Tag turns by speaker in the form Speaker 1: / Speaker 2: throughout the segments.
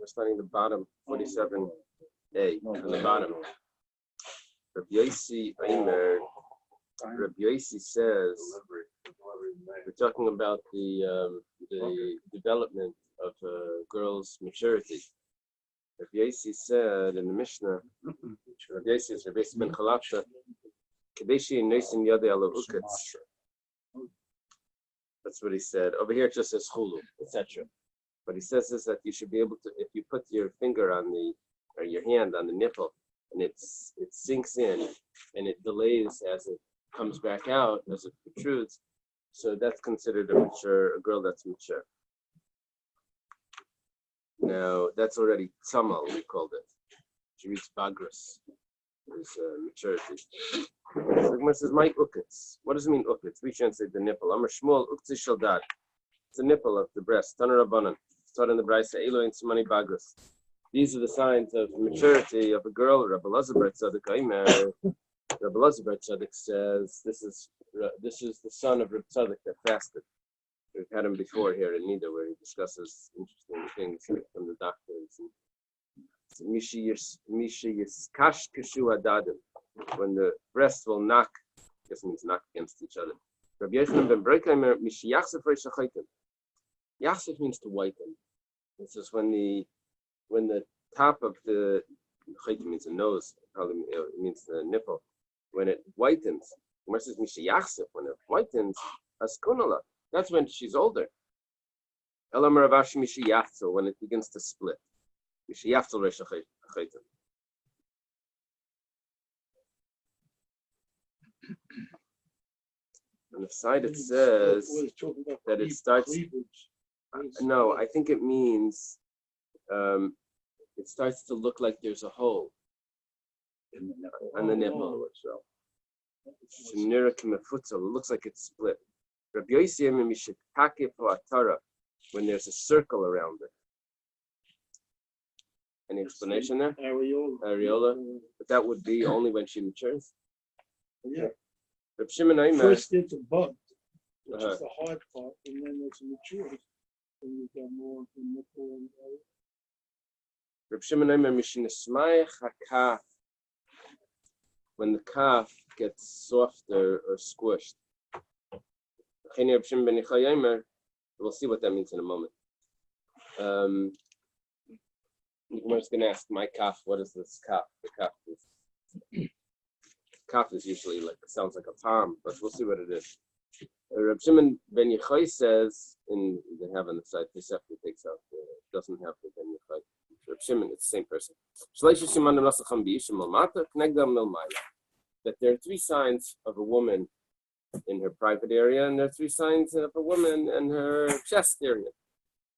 Speaker 1: We're starting the bottom, 47a, on the bottom. Rabbi Yosi says, we're talking about the development of a girl's maturity. Rabbi Yosi said in the Mishnah, Rabbi Yosi is Rabbi ben Chalapsha, Kadeshi Noisim Yadei Ala Uketz. That's what he said. Over here it just says Chulu, etc. But he says is that you should be able to, if you put your finger on or your hand on the nipple, and it sinks in, and it delays as it comes back out, as it protrudes, so that's considered a girl that's mature. Now, that's already Tzamal, we called it. She reached Bagras, is maturity. So the Gemara says, my uketz. What does it mean, uketz? We translate the nipple. Amar Shmuel, uketz shel dad. It's the nipple of the breast. Taner Rabbanan. It's taught in the Bais, Eily and Simani Bagras. These are the signs of maturity of a girl. Rabbi Elazar Tzaddik says, this is the son of Rabbi Tzaddik that fasted. We've had him before here in Nidda, where he discusses interesting things from the doctors. When the breasts will knock, I guess it means knock against each other. Yachsef means to whiten. It says when the top of the chayt means the nose, probably it means the nipple. When it whitens, when it whitens, askunala. That's when she's older. When it begins to split. On the side it says that it starts. No, I think it means it starts to look like there's a hole on the nipple. It looks like it's split. When there's a circle around it. Any explanation there? Areola. But that would be only when she matures?
Speaker 2: Yeah.
Speaker 1: First
Speaker 2: it's a bud, which is the hard part, and then it's matures. And you got more of the nipple and
Speaker 1: Reb Shimon Omer mishnasmayach hakaf, when the calf gets softer or squished. We'll see what that means in a moment. I'm just going to ask my calf, what is this calf? The calf is usually sounds like a palm, but we'll see what it is. Reb Shimon ben Yochai says, they have on the side, Pesachim takes out, doesn't have the ben Yochai. Reb Shimon, it's the same person. That there are three signs of a woman in her private area, and there are three signs of a woman in her chest area.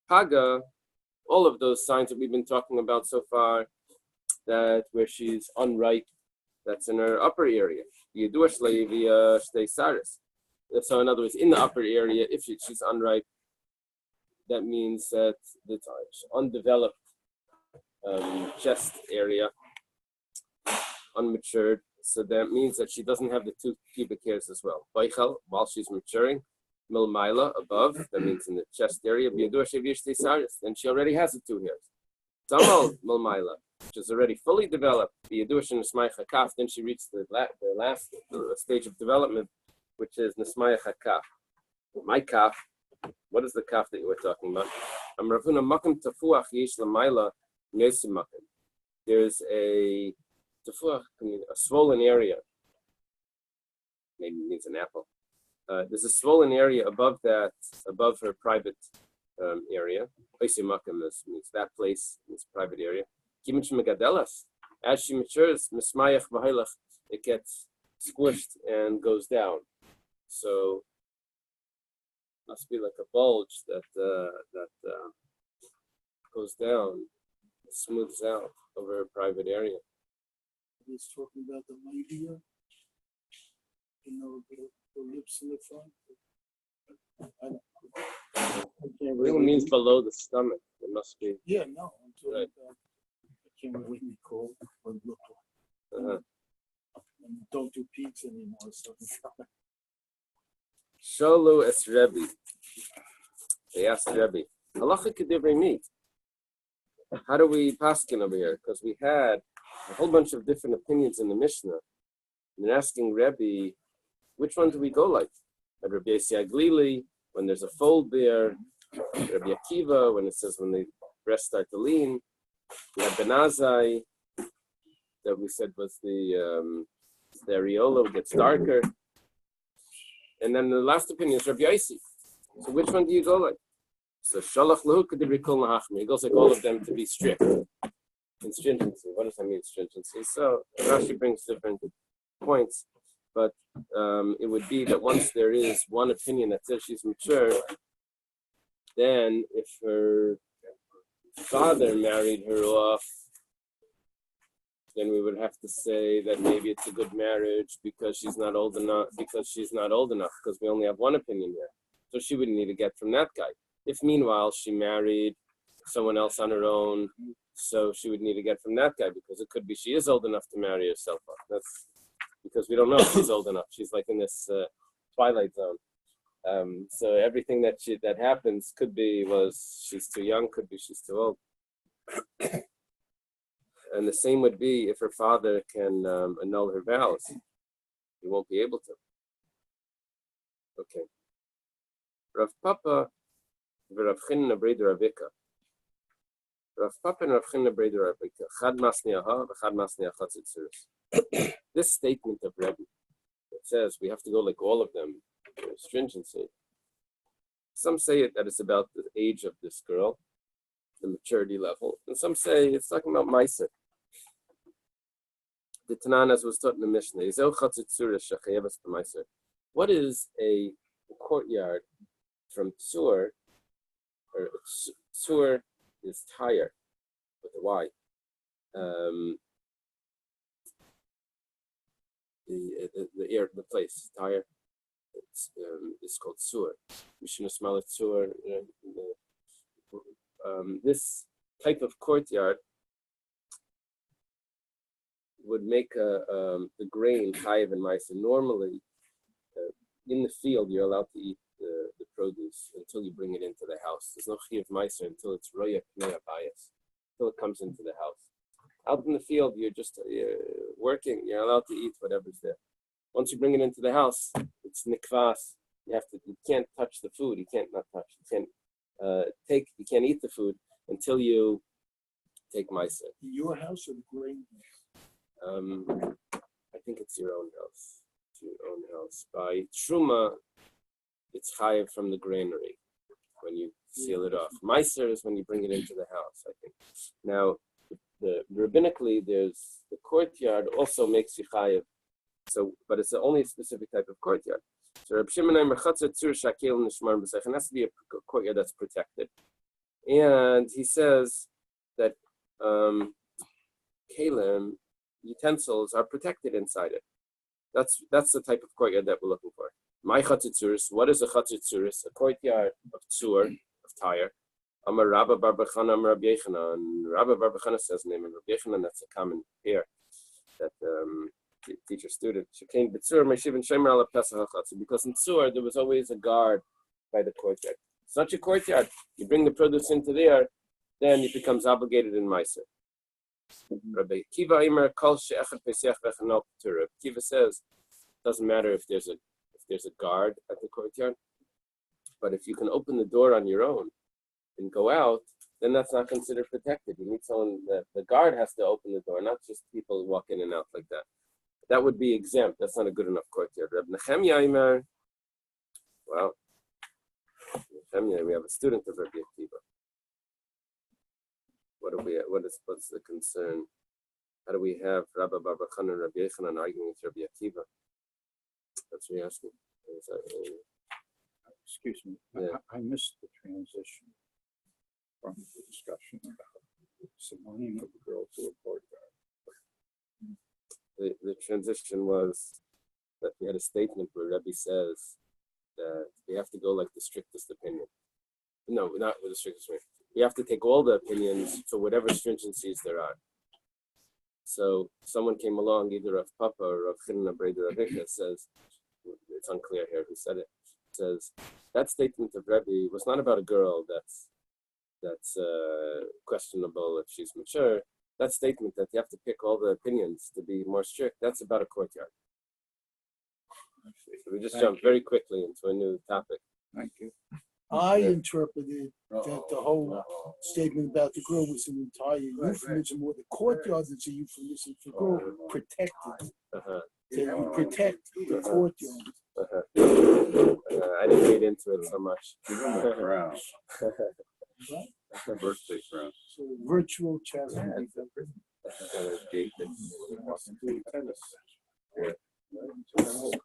Speaker 1: Haga, all of those signs that we've been talking about so far, that where she's unripe, that's in her upper area. So in other words, in the upper area, if she's unripe, that means that the undeveloped chest area, unmatured, so that means that she doesn't have the two pubic hairs as well. Baichel, while she's maturing, milmaila, above, that means in the chest area, then she already has the two hairs. Tamal milmaila, which is already fully developed, then she reaches the last stage of development, which is Nesmayach HaKaf. My kaf, what is the kaf that you were talking about? There's a tefuach, a swollen area. Maybe it means an apple. There's a swollen area above her private area. Oisimakim means that place, this private area. As she matures, it gets squished and goes down. So must be like a bulge that goes down, smooths out over a private area.
Speaker 2: He's talking about the labia, the lips in the front.
Speaker 1: It means below the stomach. It must be.
Speaker 2: Yeah, no, I'm talking about. I can't remember what you call it. What it looked like. And don't do peaks anymore. So.
Speaker 1: Sholu es Rabbi. They asked Rabbi, halacha k'divrei meat. how do we paskin over here? Because we had a whole bunch of different opinions in the Mishnah. And they're asking Rabbi, which one do we go like? At Rabbi Eily, when there's a fold there, Rabbi Akiva, when it says when the breasts start to lean, we had Benazai, that we said was the areola gets darker. And then the last opinion is Rabbi Yossi. So which one do you go like? So Shalach Lahu Kadibri Kol Nahachmi. It goes like all of them to be strict. In stringency. What does that mean, stringency? So Rashi brings different points, but it would be that once there is one opinion that says she's mature, then if her father married her off, then we would have to say that maybe it's a good marriage because she's not old enough, because we only have one opinion here. So she wouldn't need to get from that guy. If meanwhile she married someone else on her own, so she would need to get from that guy, because it could be she is old enough to marry herself off. That's because we don't know if she's old enough. She's like in this twilight zone. So everything that happens could be was she's too young, could be she's too old. And the same would be if her father can annul her vows. He won't be able to. Okay. Rav Papa v'Rav Chinna Breder Avika. Rav Papa and Rav Chinna Breder Avika. Chad masniaha v'chad masniacha tzitzuris. This statement of Rabbi, it says we have to go like all of them, stringency. Some say that it's about the age of this girl, the maturity level, and some say it's talking about Meiser. The Tananas was taught in the Mishnah. What is a courtyard from Tzur, or Tzur is tire with a Y. The place, tire, it's called Tzur. Mishnah smell Tzur. This type of courtyard would make the grain chayiv and ma'aser. Normally, in the field, you're allowed to eat the produce until you bring it into the house. There's no chayiv ma'aser until it's roya pnei Bais, until it comes into the house. Out in the field, you're just working. You're allowed to eat whatever's there. Once you bring it into the house, it's nikvas. You can't touch the food. You can't not touch. You can't eat the food until you take ma'aser.
Speaker 2: Your house or the grain?
Speaker 1: I think it's your own house. It's your own house. By Truma, it's chayiv from the granary when you seal it off. Meiser is when you bring it into the house, I think. Now, rabbinically, there's the courtyard also makes you chayiv. So, but it's only a specific type of courtyard. So, Reb Shimon Merchatzer Tzur Shakel Nishmar B'Sech, and has to be a courtyard that's protected. And he says that kalim, utensils, are protected inside it. That's the type of courtyard that we're looking for. My chatzitzuris. What is a chatzitzuris? A courtyard of tzur, of tire. Amar Rabbi Bar Bechana, Amar Rabbi Yechana. And Rabbi Bar Bechana says name, and Rabbi Yechana, that's a common pair that teacher-student. Shekain b'tzur me'shivin shemer ala pesach hachatzu. Because in tzur there was always a guard by the courtyard. Such a courtyard, you bring the produce into there, then it becomes obligated in ma'aser. Rabbi Kiva Imer Kol She'echad Pesach V'Chanol P'Tura. Kiva says it doesn't matter if there's a guard at the courtyard, but if you can open the door on your own and go out, then that's not considered protected. You need someone the guard has to open the door, not just people walk in and out like that. That would be exempt. That's not a good enough courtyard. Rabbi Menachem Imer. Well, Menachem, we have a student of Rabbi Kiva. What's the concern? How do we have Rabbi Bar Bechana and Rabbi Yechanan arguing with Rabbi Akiva? That's what you're asking.
Speaker 2: Excuse me.
Speaker 1: Yeah.
Speaker 2: I missed the transition from the discussion about summoning of the girl to a courtyard.
Speaker 1: The transition was that we had a statement where Rabbi says that we have to go like the strictest opinion. No, not with the strictest opinion. You have to take all the opinions to whatever stringencies there are. So someone came along, either Rav Papa or Rav Chinna Breder Avika, says, it's unclear here who said it, says, that statement of Rebbe was not about a girl that's that's questionable if she's mature. That statement that you have to pick all the opinions to be more strict, that's about a courtyard. So we just jumped very quickly into a new topic.
Speaker 3: Thank you.
Speaker 2: I interpreted that the whole statement about the girl was an entire euphemism, or the courtyard is a euphemism for girl protected. So you protect the courtyard.
Speaker 1: I didn't read into it so much.
Speaker 3: Birthday crown.
Speaker 2: So virtual chastity.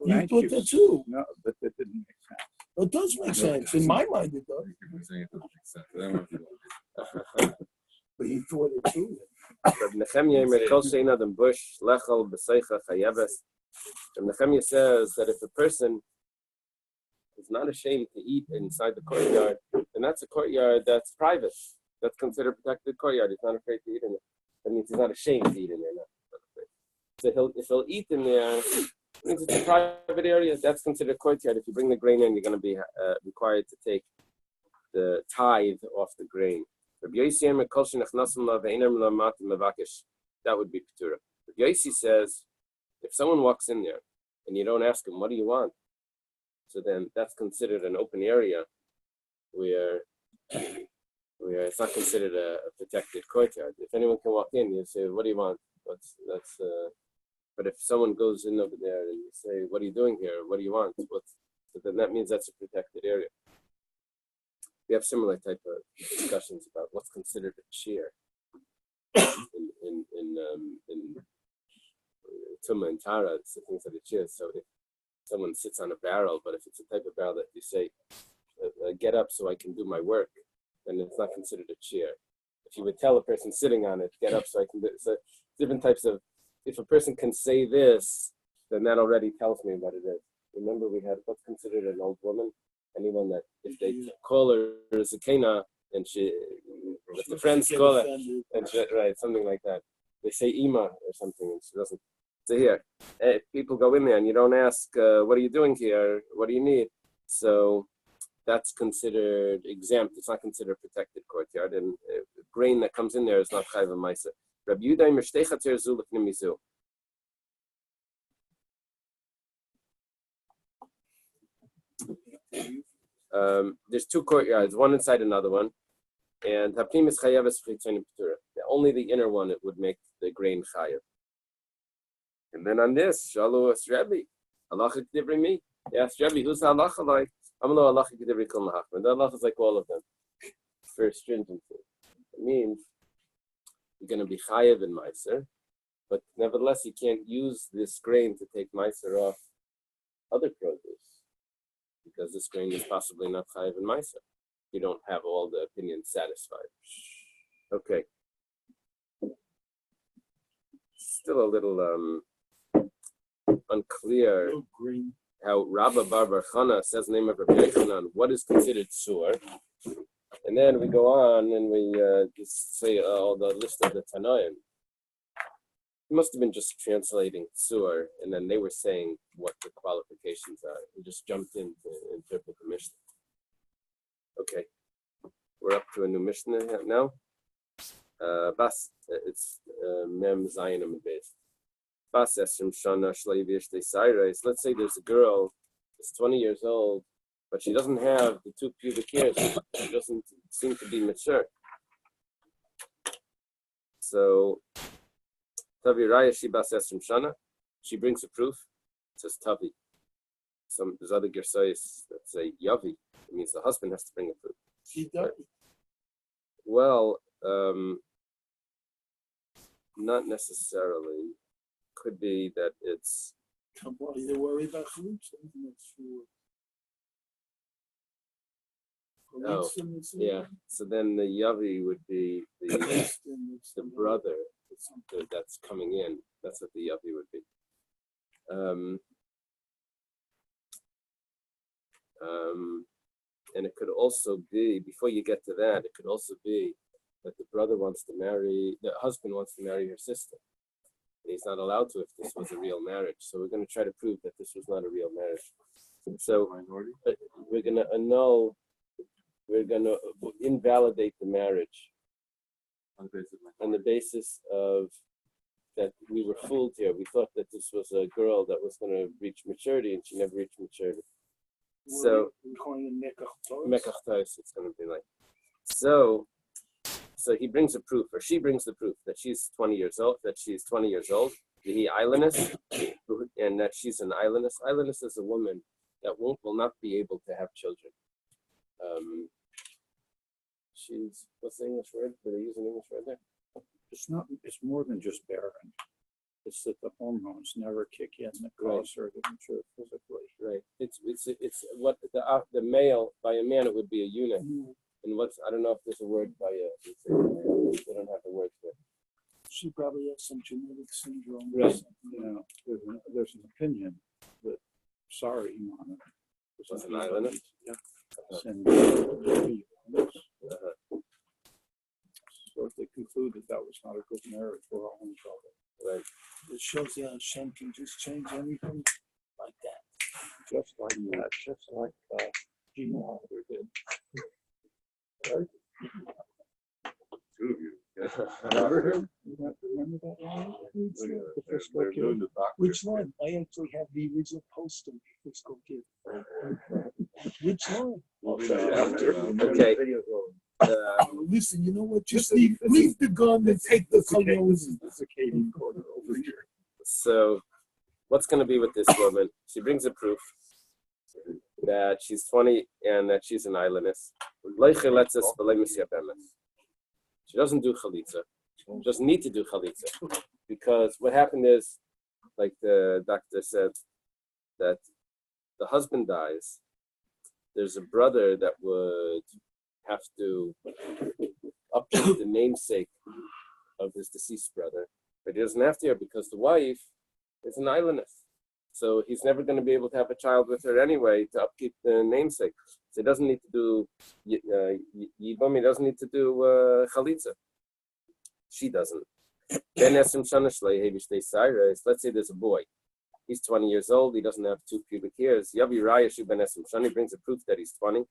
Speaker 2: You thought that too.
Speaker 3: No, but that didn't make sense.
Speaker 2: It does make sense. In my mind, it does. But he thought it too.
Speaker 1: Menachem says that if a person is not ashamed to eat inside the courtyard, then that's a courtyard that's private. That's considered protected courtyard. He's not afraid to eat in it. That means he's not ashamed to eat in there. So if he'll eat in there, it means it's a private area. That's considered courtyard. If you bring the grain in, you're going to be required to take the tithe off the grain. That would be Petura. Rabbi Yosi says, if someone walks in there and you don't ask him, what do you want? So then that's considered an open area where it's not considered a protected courtyard. If anyone can walk in, you say, what do you want? But if someone goes in over there and you say, what are you doing here? What do you want? So then that means that's a protected area. We have similar type of discussions about what's considered a chair in Tumma and Tara. It's the things that a chair. So if someone sits on a barrel, but if it's a type of barrel that you say, get up so I can do my work, then it's not considered a chair. If you would tell a person sitting on it, get up so I can do it. So different types of, if a person can say this, then that already tells me what it is. Remember we had what's considered an old woman? Anyone that if they call her a Zakena and she, if the friends call her, and she, right, something like that. They say Ima or something and she doesn't. So here, if people go in there and you don't ask, what are you doing here? What do you need? So that's considered exempt. It's not considered protected courtyard. And grain that comes in there is not chayv ma'aser. Rabbi Yuday Mishtei Chater Zu L'fnim Mizu. There's two courtyards, one inside another one, and Hapnim is chayav es chitzonim Petura. Only the inner one it would make the grain chayav. And then on this, Shalu es Rabbi, halacha k'divrei mi. They asked Rabbi, who's the halacha like? I'm no halacha k'divrei kol mahachman. The halacha is like all of them. For stringency. It means you're going to be chayav in meiser, but nevertheless you can't use this grain to take meiser off other produce, because this grain is possibly not chayav in meiser. You don't have all the opinions satisfied. Okay. Still a little unclear how Rabbi Bar Bar Chana says the name of Rabbi Yochanan, what is considered sur. And then we go on and we just say all the list of the Tanoim. He must have been just translating sur, and then they were saying what the qualifications are. We just jumped in to interpret the Mishnah. Okay, we're up to a new Mishnah now. Bas, it's Mem Zayin and Bais. Bas Esrim Shana Shleivish De Cyrus. Let's say there's a girl that's 20 years old, but she doesn't have the two pubic hairs. She doesn't seem to be mature. So, Tavi Raya Shi Bas Esrim Shana. She brings a proof. It says Tavi. There's other Gersayis that say Yavi. It means the husband has to bring a proof.
Speaker 2: He does.
Speaker 1: Well, not necessarily. Could be that it's.
Speaker 2: Come on, they worry about fruits.
Speaker 1: Oh, yeah. So then the Yavi would be the brother that's coming in. That's what the Yavi would be. And it could also be, before you get to that, it could also be that the brother wants to marry, the husband wants to marry her sister. And he's not allowed to if this was a real marriage. So we're going to try to prove that this was not a real marriage. So we're going to we're going to invalidate the marriage on the basis of that we were fooled here. We thought that this was a girl that was going to reach maturity, and she never reached maturity. So, Mekach Tais, it's going to be like. So he brings a proof, or she brings the proof that she's 20 years old, the islandess, and that she's an islandess. Islandess is a woman that will not be able to have children. She's, what's the English word? Do they use an English word there?
Speaker 3: It's more than just barren. It's that the hormones never kick in that cause her to mature physically.
Speaker 1: Right. It's what the male, by a man it would be a eunuch. And I don't know if there's a word by they don't have the word for it.
Speaker 2: She probably has some genetic syndrome.
Speaker 1: Right.
Speaker 3: There's an opinion that sorry, Mama.
Speaker 1: Was an islandess?
Speaker 3: Yeah. So if they conclude that was not a good marriage, we're all in trouble.
Speaker 1: Right.
Speaker 2: It shows you how Hashem can just change anything like that.
Speaker 3: Just like that, just like Gene Wilder did. Right? Two of you. Remember that line?
Speaker 2: Which one? I actually have the original poster. Let's go get it. Which one?
Speaker 1: Okay.
Speaker 2: Listen, you know what? Just leave the gun and take the clothes.
Speaker 3: Over here.
Speaker 1: So, what's going to be with this woman? She brings a proof that she's 20 and that she's an islandess. She doesn't do chalitza. She doesn't need to do chalitza because what happened is, like the doctor said, that the husband dies. There's a brother that would have to upkeep the namesake of his deceased brother, but he doesn't have to because the wife is an islandess. So he's never going to be able to have a child with her anyway to upkeep the namesake. So he doesn't need to do Yibam, he doesn't need to do Chalitza. She doesn't. Let's say there's a boy. He's 20 years old. He doesn't have 2 pubic hairs. Yavi Raya Ben Esim Shani brings a proof that he's 20,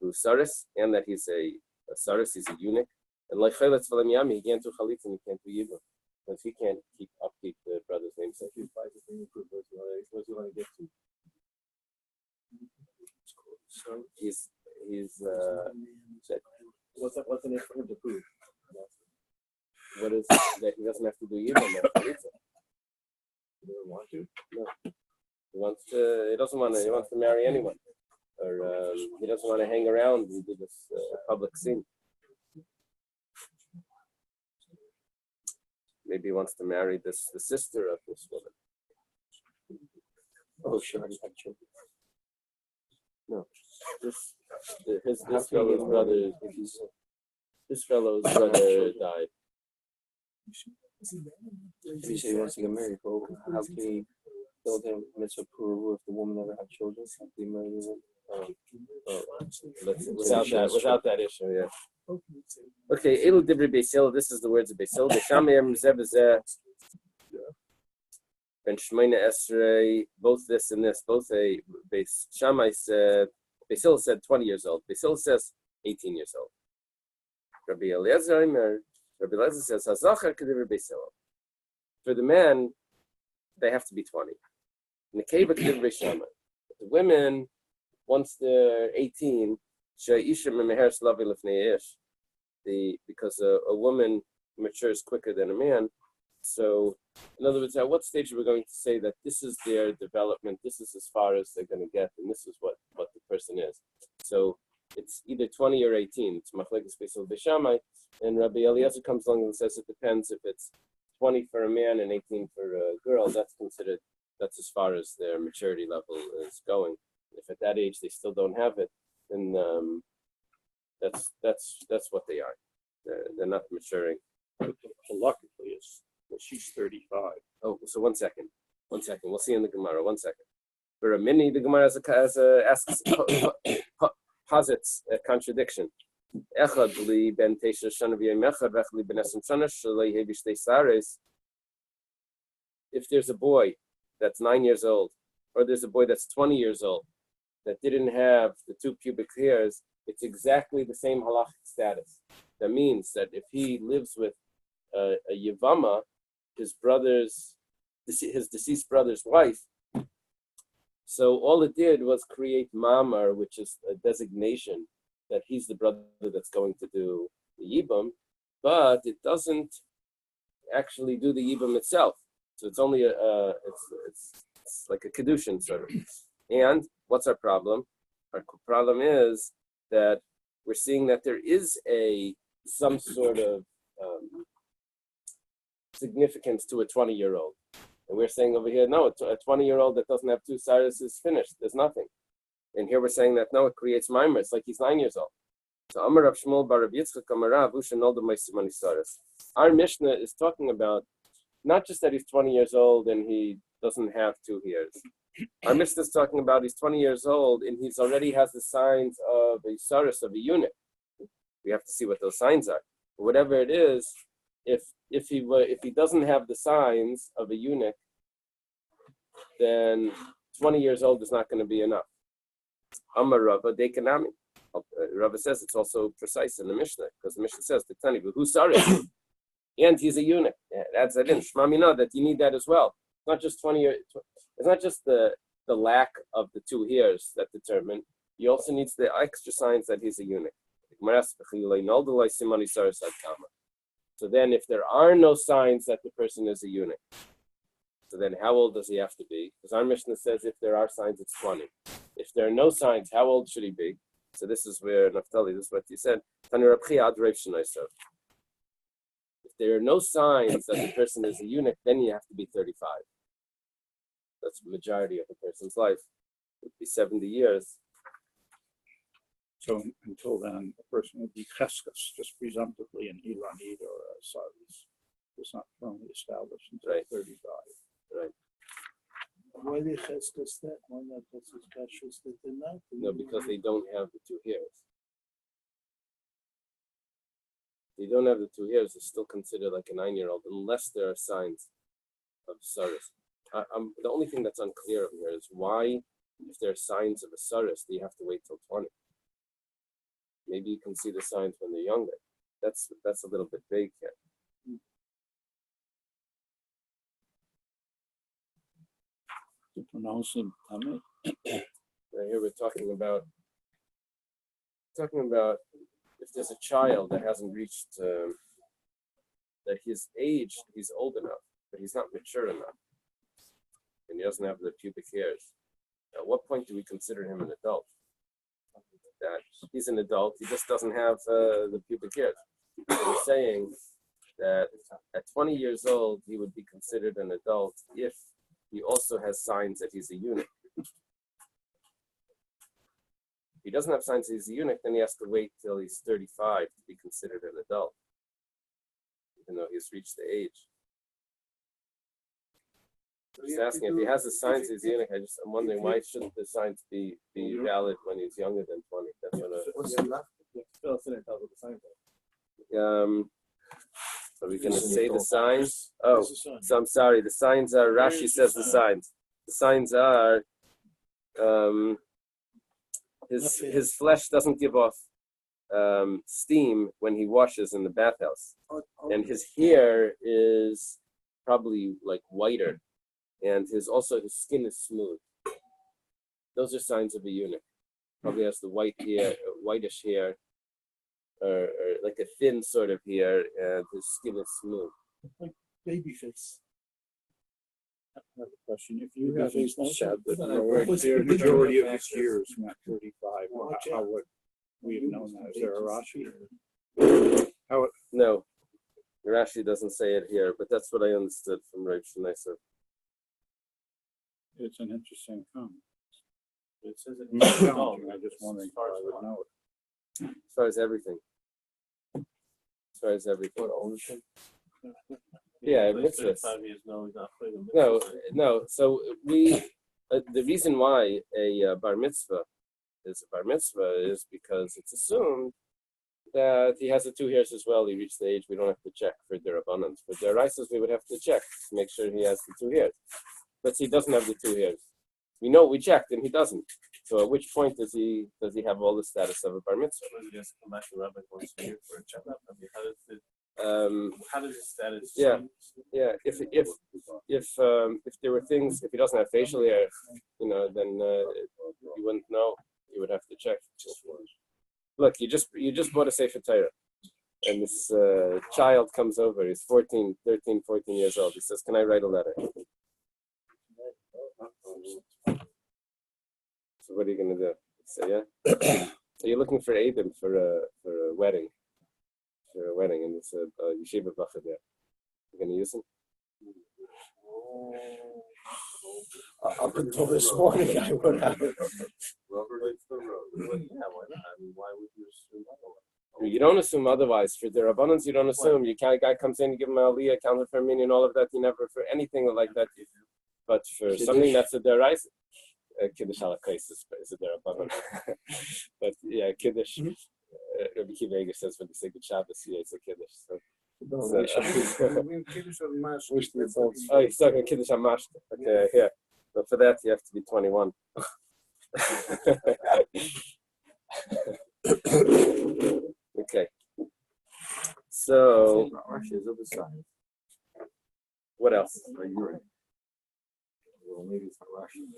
Speaker 1: who's Saris, and that he's a Saris, he's a eunuch. And like Cheletz Valam Yami, he can't do Chalitza and he can't do Yibam. Because he can't upkeep the brother's namesake. What's he want to get to? So he's what's an issue for him to prove? What is that he doesn't have to do Yibam? He doesn't want to? No. He wants to. He doesn't want to. He wants to marry anyone, or he doesn't want to hang around and do this public scene. Maybe he wants to marry the sister of this woman. Oh, sure. No, this fellow's brother. This fellow's brother died.
Speaker 4: If you say he wants to get married, but how can he build him mitzvah puru if the woman never had children? How can he marry
Speaker 1: Without that issue, yeah. Okay, Eily Dibri Beisil. This is the words of Beisil. Ben Shmeina Esrei. Both this and this. Both a Beis Shammai said. Beisil said 20 years old. Beisil says 18 years old. Rabbi Eliezer says Hazachar Kedivri Beisil. For the men, they have to be 20. In the Keva Kedivri Shammai. The women, once they're 18. Because a woman matures quicker than a man. So, in other words, at what stage are we going to say that this is their development, this is as far as they're going to get, and this is what the person is? So, it's either 20 or 18. It's Machlekes Beisil Beishamai, and Rabbi Eliezer comes along and says it depends if it's 20 for a man and 18 for a girl. That's as far as their maturity level is going. If at that age they still don't have it, then that's what they are. They're not maturing.
Speaker 3: Luckily, she's 35.
Speaker 1: Oh, so one second. We'll see in the Gemara. 1 second. For a mini, the Gemara posits a contradiction. If there's a boy that's 9 years old, or there's a boy that's 20 years old, that didn't have the 2 pubic hairs, it's exactly the same halachic status. That means that if he lives with a Yevama, his deceased brother's wife, so all it did was create mamar, which is a designation that he's the brother that's going to do the yibum, but it doesn't actually do the yibum itself. So it's only it's like a kedushin sort of. And what's our problem? Our problem is that we're seeing that there is some sort of significance to a 20-year-old. And we're saying over here, no, a 20-year-old that doesn't have two saras is finished. There's nothing. And here we're saying that, no, it creates mimer. It's like he's 9 years old. So Amar Rav Shmuel bar Rav Yitzchak Amar Rav Usha Nolda Maisimani Saras. Our Mishnah is talking about not just that he's 20 years old and he doesn't have 2 years. Our Mishnah is talking about he's 20 years old and he's already has the signs of a saras, of a eunuch. We have to see what those signs are. But whatever it is, if he doesn't have the signs of a eunuch, then 20 years old is not going to be enough. Amar Rava Dekanami. Rava says it's also precise in the Mishnah, because the Mishnah says, who saras? And he's a eunuch. Yeah, that's it. Shmami know that you need that as well. It's not just 20 years. It's not just the lack of the 2 hairs that determine. He also needs the extra signs that he's a eunuch. So then if there are no signs that the person is a eunuch, so then how old does he have to be? Because our Mishnah says if there are signs, it's 20. If there are no signs, how old should he be? So this is where, Naftali, this is what he said. If there are no signs that the person is a eunuch, then you have to be 35. That's the majority of a person's life. It would be 70 years.
Speaker 3: So until then, a person would be cheskas, just presumptively an Iranid or a Saris. It's not firmly established until 35.
Speaker 1: Right.
Speaker 2: Why they cheskas that? Why not that's as specials that they're not?
Speaker 1: No, because they don't have the 2 hairs. They don't have the 2 hairs, it's still considered like a 9-year-old unless there are signs of saras. The only thing that's unclear over here is why, if there are signs of a saras, do you have to wait till 20? Maybe you can see the signs when they're younger. That's a little bit vague here.
Speaker 3: To pronounce him,
Speaker 1: Here we're talking about if there's a child that hasn't reached that his age, he's old enough, but he's not mature enough, and he doesn't have the pubic hairs. At what point do we consider him an adult? That he's an adult, he just doesn't have the pubic hairs. So we're saying that at 20 years old, he would be considered an adult if he also has signs that he's a eunuch. If he doesn't have signs that he's a eunuch, then he has to wait till he's 35 to be considered an adult, even though he's reached the age. Just asking if he has the signs he's a eunuch. I'm wondering why shouldn't the signs be valid when he's younger than 20? That's what are we going to say the signs? Oh, so I'm sorry. The signs are, Rashi says the signs. The signs are his flesh doesn't give off steam when he washes in the bathhouse. And his hair is probably like whiter. And his skin is smooth. Those are signs of a eunuch. Probably has the whitish hair, or like a thin sort of hair, and his skin is smooth.
Speaker 2: Like baby face.
Speaker 3: I have a question. If you have said that
Speaker 2: What's
Speaker 3: the
Speaker 2: the
Speaker 3: majority of his years, not 35, how would we have known that? Is there a Rashi?
Speaker 1: No, Rashi doesn't say it here, but that's what I understood from Rabbi Shneisa.
Speaker 3: It's an interesting comment.
Speaker 5: It says it.
Speaker 3: I'm just wondering how I would know it.
Speaker 1: As far as everything. What ownership? Yeah, mitzvahs.
Speaker 5: 5 years, no, he's not putting them.
Speaker 1: No. So the reason why a bar mitzvah is because it's assumed that he has the 2 hairs as well. He reached the age we don't have to check for derabbanans. For deraisas, we would have to check to make sure he has the 2 hairs. But he doesn't have the 2 hairs. We know we checked and he doesn't. So at which point does he have all the status of a bar mitzvah?
Speaker 5: Does he just come back to Rabbi once a year for a checkup? I mean, how does his status change?
Speaker 1: Yeah. If there were things, if he doesn't have facial hair, then you wouldn't know. You would have to check. Look, you just bought a Sefer Torah, and this child comes over. He's 13, 14 years old. He says, "Can I write a letter?" So what are you going to do? Say, yeah. So you're looking for Adam for a wedding. For a wedding, and it's a yeshiva bacha there. You're going to use him?
Speaker 3: Up until this morning, I would have.
Speaker 5: Yeah, why not? I mean, why would you assume otherwise?
Speaker 1: You don't assume otherwise. For the Rabbanans, you don't assume. You can't. Guy comes in, you give him a aliyah, counter for a minion, all of that. You never for anything like that. But for something that's a deraisa, kiddush ala kais is a derabanan. But yeah, kiddush. Rabbi Kiva Eger says when they say good Shabbos, yeah, it's a kiddush. So, oh, he's talking kiddush hamash. Okay, yeah. But for that, you have to be 21. Okay. So, what else?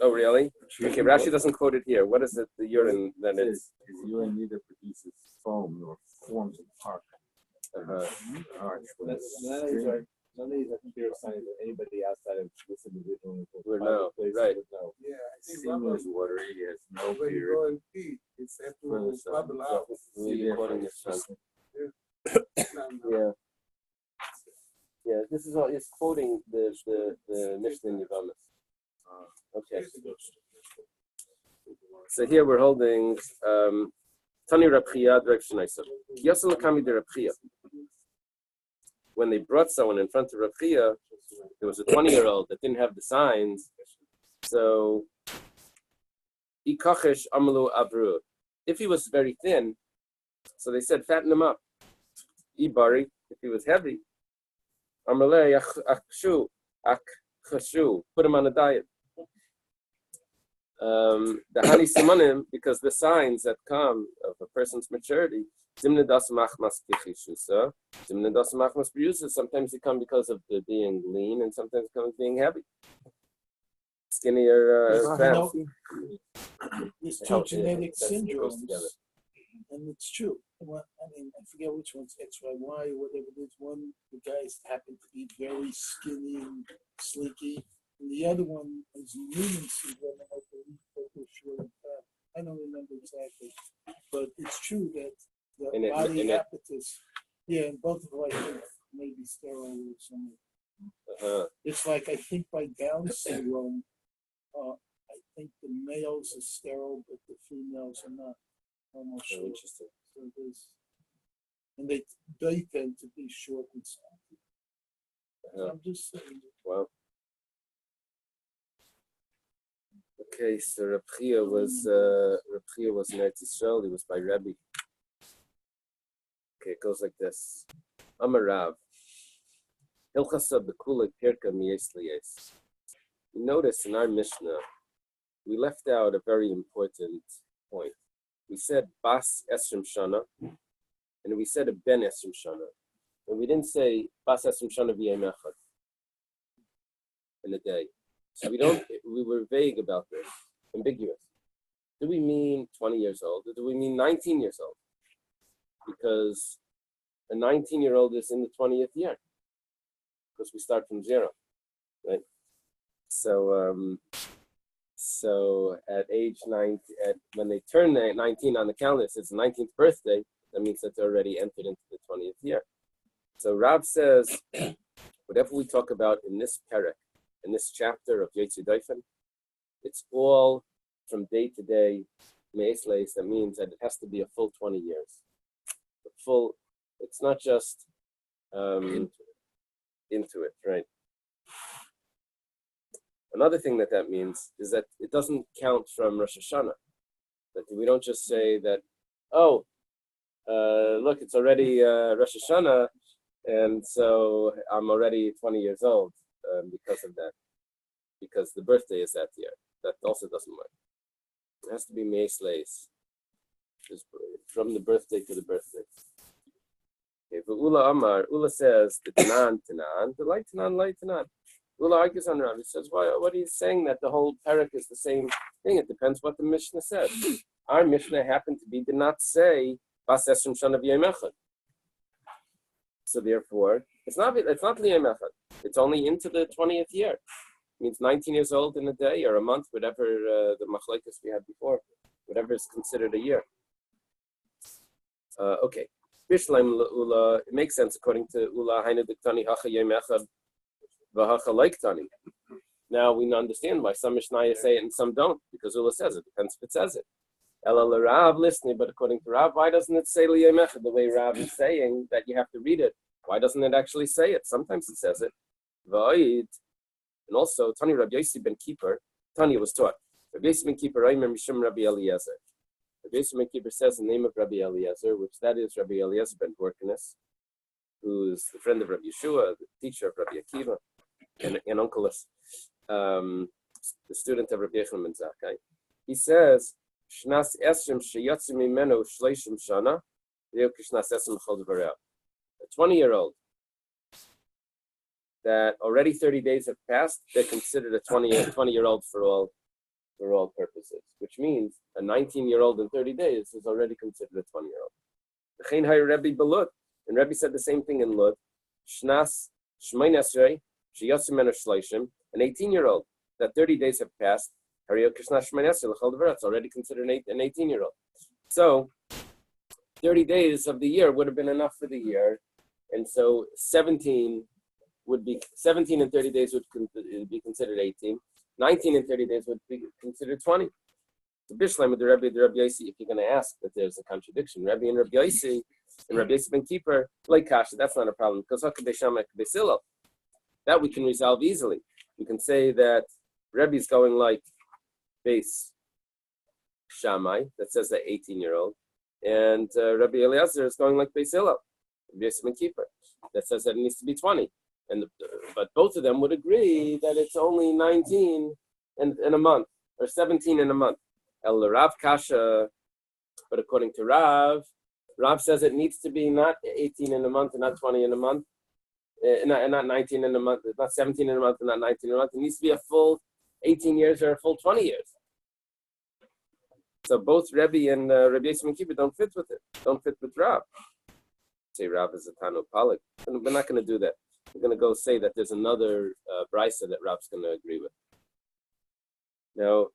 Speaker 1: Oh, really? Okay, Rashi doesn't quote it here. What is it? The urine that is?
Speaker 6: Urine neither produces foam nor forms of park.
Speaker 4: None of these are clear signs that anybody outside of this individual
Speaker 1: Would know, right?
Speaker 6: Yeah, I think seamless water, he has no beard.
Speaker 7: It's after bubble out.
Speaker 1: We're quoting this from. Yeah. This is all. It's quoting the Mishnah in Yavamas. Okay. So here we're holding Tani Rabchia direction Isa. Yasal Kami de Rabchia. When they brought someone in front of Rabchia, there was a 20-year-old that didn't have the signs. So Ikachesh Amalu Abru. If he was very thin, so they said fatten him up. Ibari, if he was heavy, Amalei Akhshu, put him on a diet. The Hani Simanim, because the signs that come of a person's maturity, sometimes they come because of the being lean, and sometimes it comes being heavy. Skinny or fat.
Speaker 2: There's two genetic syndromes, and it's true. I forget which one's XYY or whatever it is. One, the guys happen to be very skinny and sleeky, and the other one is Newman syndrome, and I believe they're short and fat. I don't remember exactly, but it's true that the body apparatus, and both of them, I think, may be sterile or something. It's like, I think by Down syndrome, I think the males are sterile, but the females are not. Almost sure. Interesting. So and they tend to be short and soft. I'm just saying.
Speaker 1: Wow. Okay, so Rabchia was in Eretz Yisrael. He was by Rabbi. Okay, it goes like this. Amarav. Hilchasa b'kulei pirka miyes liyes. You notice in our Mishnah, we left out a very important point. We said Bas Esrim Shana, and we said a Ben Esrim Shana. And we didn't say Bas Esrim Shana v'yem echad in a day. So we were vague about this, ambiguous. Do we mean 20 years old, or do we mean 19 years old? Because a 19-year-old is in the 20th year, because we start from 0, right? So at age 9, when they turn 19 on the calendar, it's the 19th birthday. That means that they're already entered into the 20th year. So Rab says, whatever we talk about in this perek, in this chapter of Yotzi Doifen, it's all from day to day. Me'esleis, that means that it has to be a full 20 years. It's not just into it, right? Another thing that means is that it doesn't count from Rosh Hashanah. That we don't just say that, look, it's already Rosh Hashanah, and so I'm already 20 years old because of that. Because the birthday is that year. That also doesn't work. It has to be Meisleis. From the birthday to the birthday. Okay, but Ula says the Tanan, the light Tanan. Ula argues on Rabbi. He says, what are you saying that the whole parak is the same thing? It depends what the Mishnah says. Our Mishnah happened to be did not say Bas Esrim Shana B'Yom Echad. So therefore, it's not B'Yom Echad. It's only into the 20th year. It means 19 years old in a day or a month, whatever the machlekes we had before, whatever is considered a year. Okay. Bishleim Ula, it makes sense according to Ula Hainu Diktani Hacha Yom Echad V'Hacha Leiktani. Now we understand why some Mishnayos say it and some don't, because Ula says it. Depends if it says it. Ela Rav listening, but according to Rav, why doesn't it say Liyom Echad the way Rav is saying that you have to read it? Why doesn't it actually say it? Sometimes it says it. V'Oid, and also Tani Rabbi Yossi ben Kippur. Tani was taught. Rabbi Yossi ben Kippur, Reimer Mishum Rabbi Eliezer. Rabbi Yossi ben Kippur says the name of Rabbi Eliezer, which that is Rabbi Eliezer ben Borkanis, who's the friend of Rabbi Yeshua, the teacher of Rabbi Akiva, and Uncle, the student of Rabbi Yechon ben Zakkai. He says, Shnas Esrim Sheyotzi Mimeno Shleishim Shana, Shnas Esrim Chol Dvarei. A 20-year-old that already 30 days have passed, they're considered a 20-year-old for all purposes, which means a 19-year-old in 30 days is already considered a 20-year-old. V'chein hay Rebbe belud, and Rebbe said the same thing in Lud. Shnas Shmein Esrei Sheyotzi Mimeno Shleishim, an 18-year-old that 30 days have passed. It's already considered an 18-year-old. So 30 days of the year would have been enough for the year. And so 17 and 30 days would be considered 18. 19 and 30 days would be considered 20. The Bishleim with the Rabbi Yossi, if you're going to ask that there's a contradiction, Rabbi and Rabbi Yossi and Rabbi Yossi ben Kippur, like Kasha, that's not a problem. Because that we can resolve easily. We can say that Rebbe is going like Bais Shammai, that says that 18-year-old, and Rabbi Eliezer is going like Bais Hillel, Rabbi Yossi ben Kippur, that says that it needs to be 20. But both of them would agree that it's only 19 in a month, or 17 in a month. El Rav Kasha, but according to Rav says it needs to be not 18 in a month and not 20 in a month, not 19 in a month, not 17 in a month and not 19 in a month. It needs to be a full 18 years or a full 20 years. So both Rebbe and Rabbi Yossi ben Kippur don't fit with it. Don't fit with Rav. Say Rav is a Tanu Palik. We're not going to do that. We're going to go say that there's another brisa that Rav's going to agree with. Now,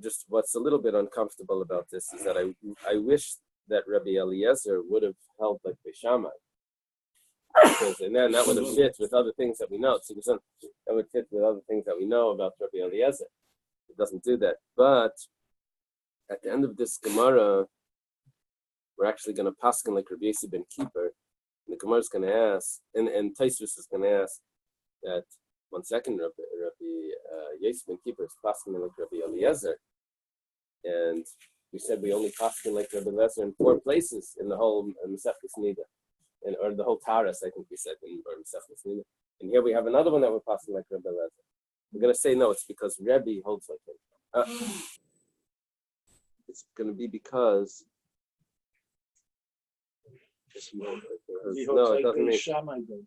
Speaker 1: just what's a little bit uncomfortable about this is that I wish that Rabbi Eliezer would have held like Beishamai. And then that would have fit with other things that we know. So that would fit with other things that we know about Rabbi Eliezer. It doesn't do that. But at the end of this Gemara, we're actually going to paskin like Rabbi Yossi ben Kippur. And the Gemara is going to ask, and Taisvus is going to ask that 1 second, Rabbi Yossi ben Kippur is paskin like Rabbi Eliezer. And we said we only paskin like Rabbi Eliezer in 4 places in the whole Mesechus Nidda. Or the whole Taras, I think we said, and here we have another one that we're passing like Rebbe Lezer. We're going to say no, it's because Rebbe holds like him. It's going to be because... No, it doesn't mean...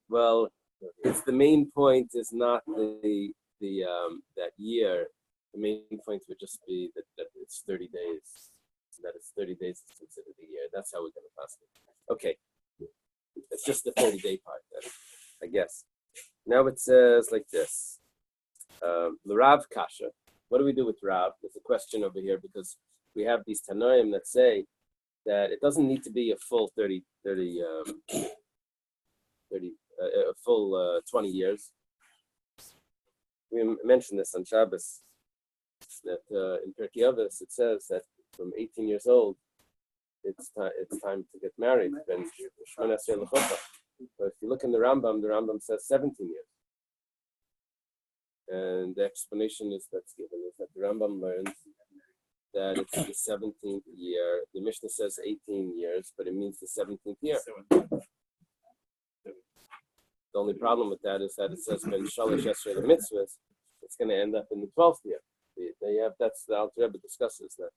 Speaker 1: Well, it's the main point is not the that year. The main point would just be that it's 30 days. That it's 30 days is considered a year. That's how we're going to pass it. Okay. It's just the 30-day part, then, I guess. Now it says like this. Rav Kasha. What do we do with Rav? There's a question over here because we have these Tanoim that say that it doesn't need to be a full 20 years. We mentioned this on Shabbos, that in Pirkei Avos it says that from 18 years old, it's time to get married. But if you look in the Rambam says 17 years. And the explanation that's given is that the Rambam learns that it's the 17th year. The Mishnah says 18 years, but it means the 17th year. The only problem with that is that it says Ben Shalosh Esrei Mitzvahs, it's going to end up in the 12th year. They have, that's the Alter Rebbe discusses that.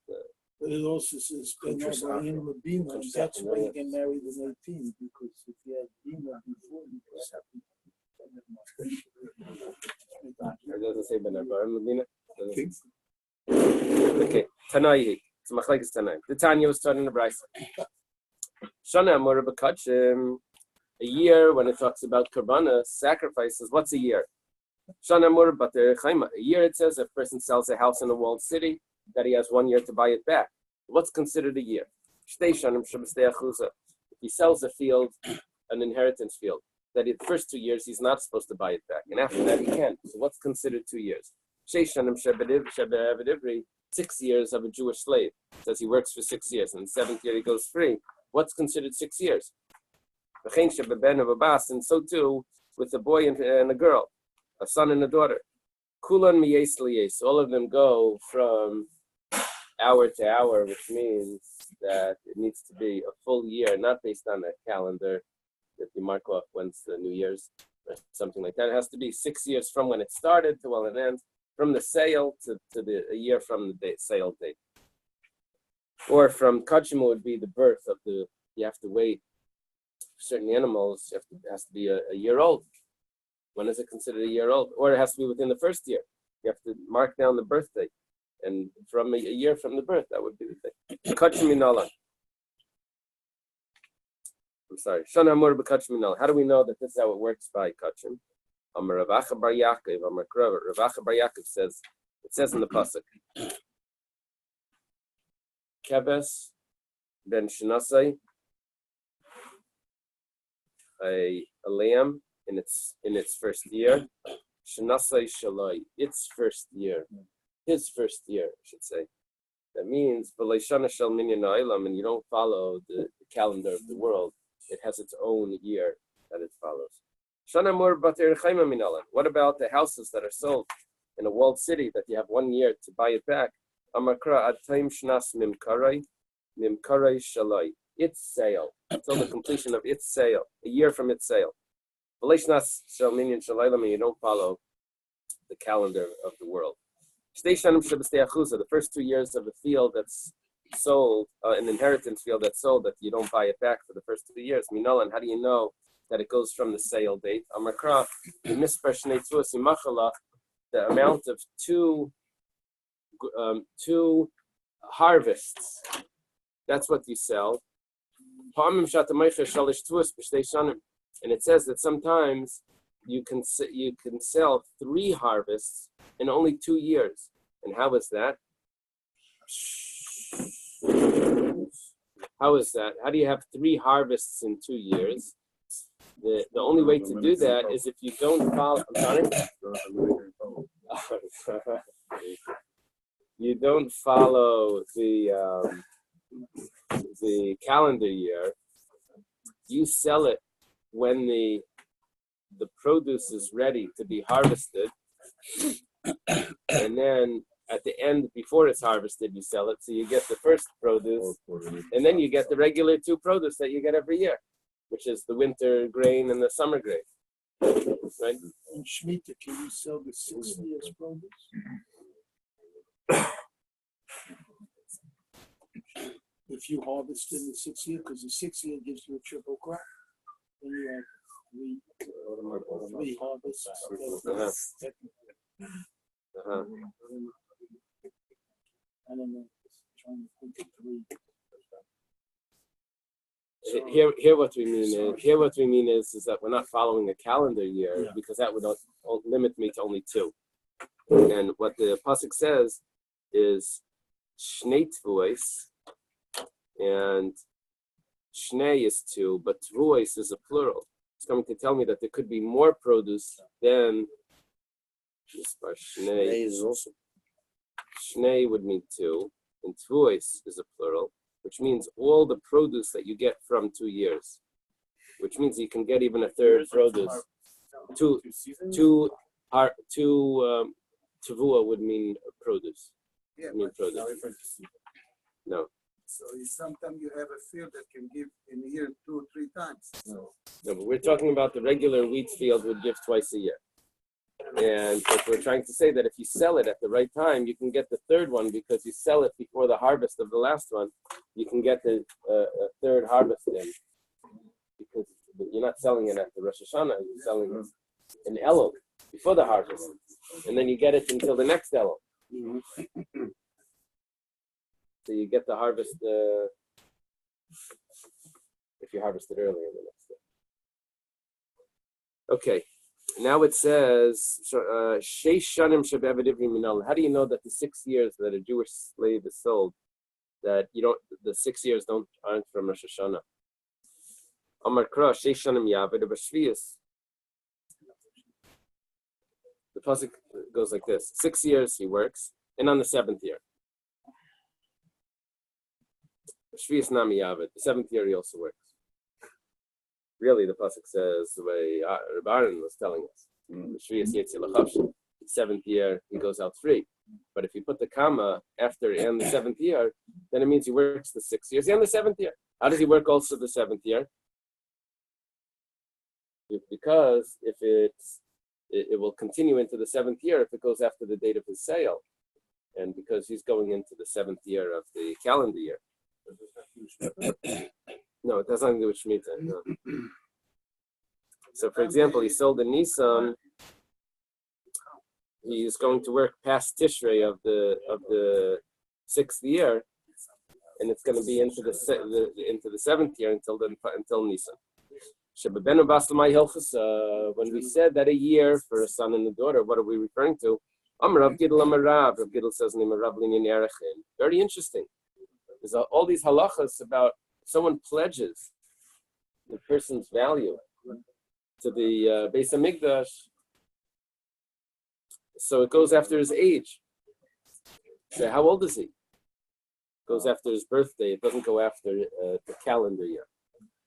Speaker 2: But it also says, in Rabina, that's why you get married in 18, because if you had Bina before, you just have to.
Speaker 1: It doesn't say Ben Abarim, Medina. Okay, Tanai. It's Machlekes Tanai. The Tanya was taught in the Bais. Shana Amor B'Kachim. A year, when it talks about Karbana, sacrifices, what's a year? Shana Amor B'Ter Chaima. A year, it says, if a person sells a house in a walled city, that he has 1 year to buy it back. What's considered a year? If he sells a field, an inheritance field, that in the first 2 years he's not supposed to buy it back, and after that he can. So what's considered 2 years? 6 years of a Jewish slave. It says he works for 6 years, and the 7th year he goes free. What's considered 6 years? And so too with a boy and a girl, a son and a daughter. All of them go from hour to hour, which means that it needs to be a full year, not based on a calendar that you mark off when's the New Year's or something like that. It has to be 6 years from when it started to when it ends, from the sale to a year from the sale date. Or from Kachim would be the birth of the, you have to wait. For certain animals, it has to be a year old. When is it considered a year old? Or it has to be within the first year. You have to mark down the birthday. And from a year from the birth, that would be the thing. Kachim Minalan. I'm sorry. Shana Amur b'Kachim Minalan. How do we know that this is how it works by Kachim? Amar Rav Acha bar Yaakov, Amar Krav. Rav Acha bar Yaakov says, it says in the pasuk, Keves ben Shinasai, a lamb in its first year. Shinasai Shalai, its first year. His first year, I should say. That means, and you don't follow the calendar of the world. It has its own year that it follows. What about the houses that are sold in a walled city that you have 1 year to buy it back? Its sale, until the completion of its sale, a year from its sale. You don't follow the calendar of the world. The first 2 years of a field that's sold, an inheritance field that's sold, that you don't buy it back for the first 2 years. Minolan, how do you know that it goes from the sale date? Amakra, the amount of two harvests. That's what you sell. And it says that sometimes you can sell 3 harvests in only 2 years. And how is that? How is that? How do you have 3 harvests in 2 years? The only way to do that is if you don't follow. I'm sorry? You don't follow the calendar year. You sell it when the produce is ready to be harvested, and then at the end, before it's harvested, you sell it. So you get the first produce, and then you get the regular 2 produce that you get every year, which is the winter grain and the summer grain. Right?
Speaker 2: In Shemitah, can you sell the 6 years produce? If you harvest in the 6th year, because the 6th year gives you a triple crop, then you have 3 harvests. I don't know. Trying to think of 3.
Speaker 1: Here what we mean is that we're not following a calendar year, because that would limit me to only 2. And what the pasuk says is Shnei Tvuos, and Shnei is 2, but Tvuos is a plural. It's coming to tell me that there could be more produce than Shnei is also. Shnei would mean 2, and Tvuos is a plural, which means all the produce that you get from 2 years, which means you can get even a third produce. Tavua would mean produce.
Speaker 7: Yeah,
Speaker 1: mean produce. No.
Speaker 7: So sometimes you have a field that can give in a year 2 or 3 times.
Speaker 1: No, but we're talking about the regular wheat field would give twice a year. And but we're trying to say that if you sell it at the right time, you can get the third one because you sell it before the harvest of the last one. You can get the third harvest in because you're not selling it at the Rosh Hashanah. You're selling it in Elul before the harvest, and then you get it until the next Elul. So you get the harvest if you harvest it earlier the next day. Okay. Now it says, how do you know that the 6 years that a Jewish slave is sold, that you don't, the 6 years aren't from Rosh Hashanah? Amar Kra, Sheish Shanim Yaved B'Shvius. The pasuk goes like this: 6 years he works, and on the 7th year, Shvius Nami Yaved, the 7th year he also works. Really, the pasuk says the way Rabbi was telling us. The 7th year he goes out free. But if you put the comma after and the 7th year, then it means he works the 6 years and the 7th year. How does he work also the 7th year? Because if it will continue into the 7th year if it goes after the date of his sale, and because he's going into the 7th year of the calendar year. No, it has nothing to do with Shemitah. No. So, for example, he sold in Nisan. He is going to work past Tishrei of the 6th year, and it's going to be into the 7th year until Nisan. When we said that a year for a son and a daughter, what are we referring to? Rav Gidl says, very interesting. There's all these halachas about someone pledges the person's value to the Beis Hamikdash, so it goes after his age. So how old is he? It goes after his birthday. It doesn't go after the calendar year.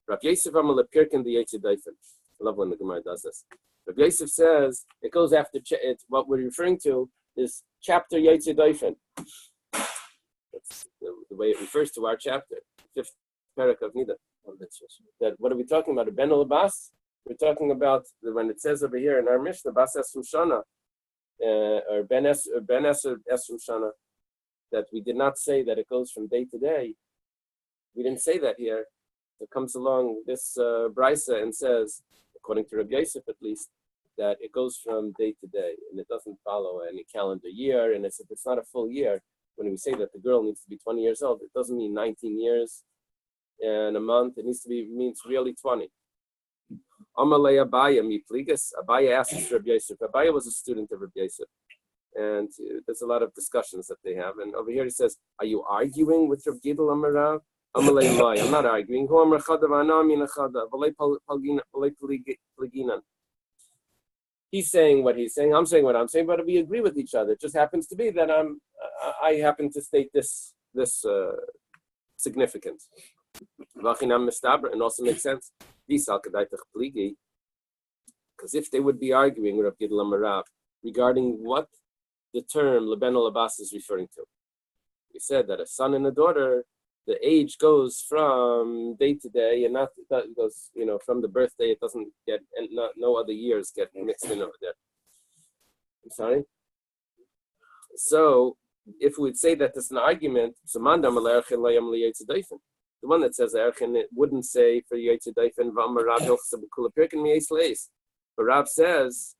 Speaker 1: Rav Yosef Amal Pirkin the Yetzi Daifen. I love when the Gemara does this. Rav Yosef says it goes after what we're referring to is chapter Yetzi Daifen. That's the way it refers to our chapter, 5th parak of Nidda. That what are we talking about? A Ben Olabas? We're talking about when it says over here in our Mishnah, Bas Esrim Shana, or Ben Esrim Shana, that we did not say that it goes from day to day. We didn't say that here. It comes along this Brisa and says, according to Rabbi Yosef at least, that it goes from day to day and it doesn't follow any calendar year. And if it's not a full year, when we say that the girl needs to be 20 years old, it doesn't mean 19 years and a month. It means really 20. Amalei Abaya Mipligas. Abaya asks Rabbi Yosef. Abaya was a student of Rabbi Yosef. And there's a lot of discussions that they have. And over here he says, are you arguing with Rabbi Gidl Amarav? Amalei Mai. I'm not arguing. He's saying what he's saying. I'm saying what I'm saying. But we agree with each other. It just happens to be that I happen to state this significance. And also makes sense. Because if they would be arguing Rav Gidl Amarav regarding what the term Leben Olabas is referring to, we said that a son and a daughter, the age goes from day to day, and not it goes from the birthday. It doesn't get, and no other years get mixed in over there. I'm sorry. So if we would say that there's an argument, the one that says Erchin, it wouldn't say for Yetzi Daifen V'Amar Rav Hilchas B'Kula Pirkin Mi'es Leis. But Rav says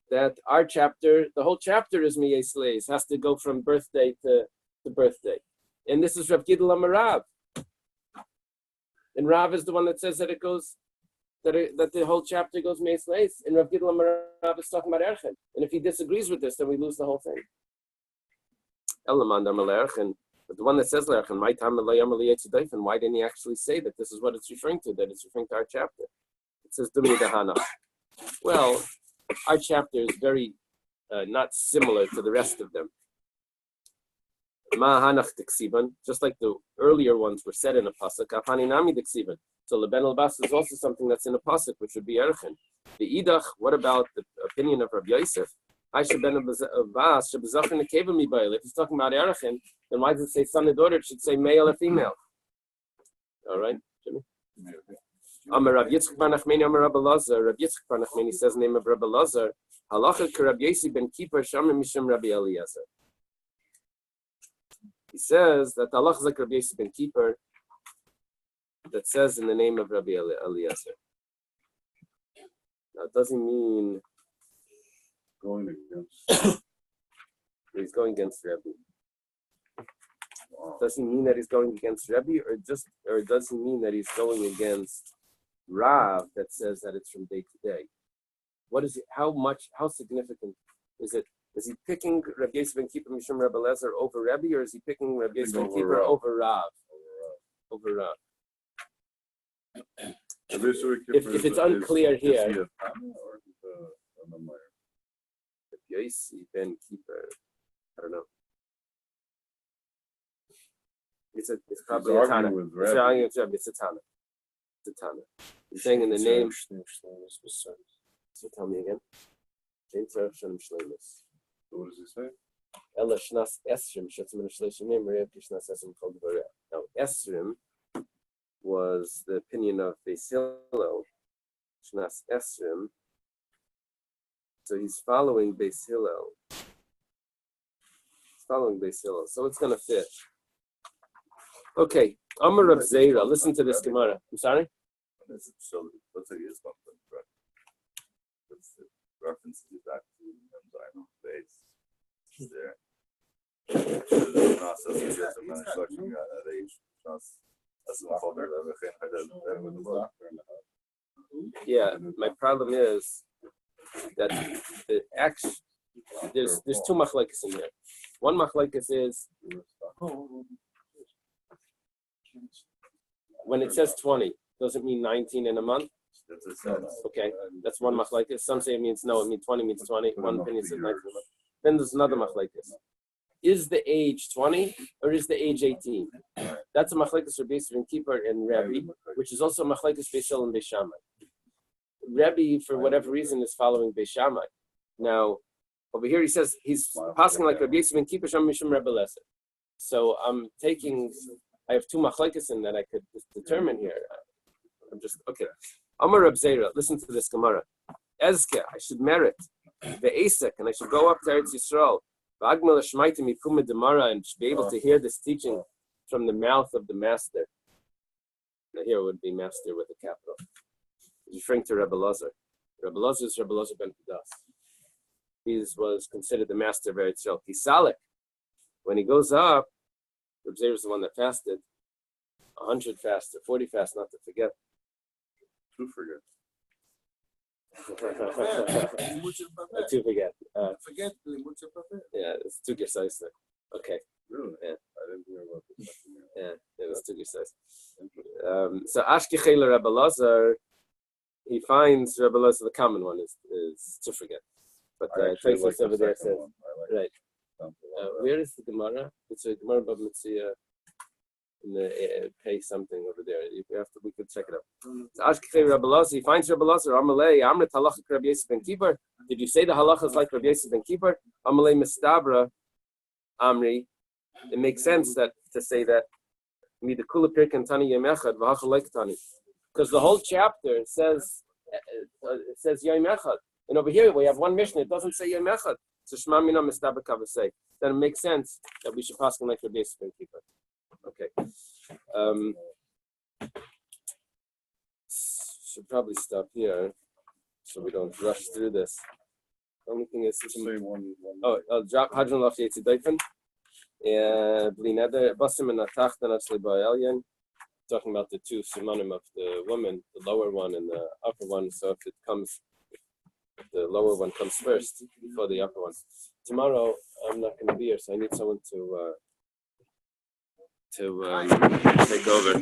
Speaker 1: that our chapter, the whole chapter is Mi'es Leis, has to go from birthday to birthday. And this is Rav Gidl Amar Rav. And Rav is the one that says that it goes, that the whole chapter goes Mi'es Leis. And Rav Gidl Amar Rav is talking about Erchin. And if he disagrees with this, then we lose the whole thing. Elamand Amar Erchin. But the one that says Lerchen, my time, why didn't he actually say that this is what it's referring to, that it's referring to our chapter? It says Dumi Dahana. Well, our chapter is very not similar to the rest of them. Ma'hanach Diksiban, just like the earlier ones were said in a pasuk, Afani Nami Diksiban. So Leben Olabas is also something that's in a pasuk, which would be Erchen. The Idach, what about the opinion of Rabbi Yosef? If he's talking about Erchin, then why does it say son and daughter? It should say male or female. All right, Jimmy? Amar Rav Yitzchak bar Nachmani, Amar Rabbi Lazar. Rav Yitzchak bar Nachmani says the name of Rabbi Lazar. Halacha k'Rab Yosi ben Kippur Shamar Mishum Rabbi Eliezer. He says that the halacha is like Rabbi Yosi ben Kippur that says in the name of Rabbi Eliezer. Now, it doesn't mean
Speaker 6: Going against.
Speaker 1: he's going against Rabbi. Does he mean that he's going against Rabbi, or does he mean that he's going against Rav that says that it's from day to day? What is it? How significant is it? Is he picking Rabbi Yosef ben Kippur Mishum Rabbi Eliezer over Rabbi, or is he picking Rabbi Yosef ben Kippur over Rav? Over Rav. If it's unclear here, Rabbi Yosef ben Kippur, I don't know. It's probably a Tana. It's a Tana. It's a Tana. He's saying in the name. So tell me again.
Speaker 6: What does he say?
Speaker 1: Ella Shnas Esrim Shetzim Shleishim Rev Kishnas Esrim called Varel. Now Esrim was the opinion of Bais Hillel. Shnas Esrim. So he's following Bais Hillel. So it's gonna fit. Okay, Amar Rav Zera. Listen to this Gemara. I'm sorry.
Speaker 6: So let's say it's not correct. Let's reference to back to Bais. There.
Speaker 1: Yeah, my problem is that the there's two machlekes in here. One machlekes is when it says 20, does it mean 19 in a month? Okay, that's one machlekes. Some say it means 20 means 20. One opinion says 19 in a month. Then there's another machlekes. Is the age 20 or is the age 18? That's a machlekes for Bais ben Kippur and Rabbi, which is also a machlekes Bais Hillel and Bais Shammai. Rabbi, for whatever reason, is following Bais Shammai. Now, over here he says he's passing like Rabbi ben Kippur Sham Mishum Rabbi Eliezer. So I have two machlekes in that I could determine here. I'm just okay. Amar Rab Zera, listen to this Gemara. Ezke, I should merit the Asek, and I should go up to Eretz Yisrael. V'agmel Shmaitim Yikum Demara, and be able to hear this teaching from the mouth of the master. Now here would be master with a capital. He's referring to Rabbi Lazar. Rabbi Lazar is Rabbi Lazar ben Pedas. He was considered the master of Eretz Yisrael. Kisalik, when he goes up, Reb Zera is the one that fasted. 100 fast or 40 fast, not to forget.
Speaker 6: To forget.
Speaker 1: To forget.
Speaker 7: Yeah,
Speaker 1: it's too precise. Okay.
Speaker 6: Really?
Speaker 1: Yeah.
Speaker 6: I didn't hear about this.
Speaker 1: Yeah, it was too precise. So Ashkechel Rabbi Lazar, he finds Rabbi Lazar, the common one is to forget. But Taisus over there says, right. Where is the Gemara? It's a Gemara Bab Mitzvah in the pay something over there. We could check it out. So Ashkechel Rabbi Lazar, he finds Rabbi Lazar. Amalei Amrit Halacha Rabbi Yosef ben Kippur. Did you say the halacha is like Rabbi Yosef ben Kippur? Amalei Mistabra Amri. It makes sense that to say that Midakula Pirkan Tani Yemechad V'Hachal Like Tani, because the whole chapter says Yom Echad, and over here we have one Mishnah. It doesn't say Yom Echad. So Shema Mina Mistabra Kavasei. Then it makes sense that we should pass on like Rabbi Yosef ben Kippur. Okay. Should probably stop here so we don't rush through this. The only thing is I'll drop Hadron Lach Yetzi Daifen. Bli Neder Basim and Atachtan Asli Ba'elyan. Talking about the two simanim of the woman, the lower one and the upper one. So if the lower one comes first before the upper one. Tomorrow I'm not going to be here, so I need someone to take over.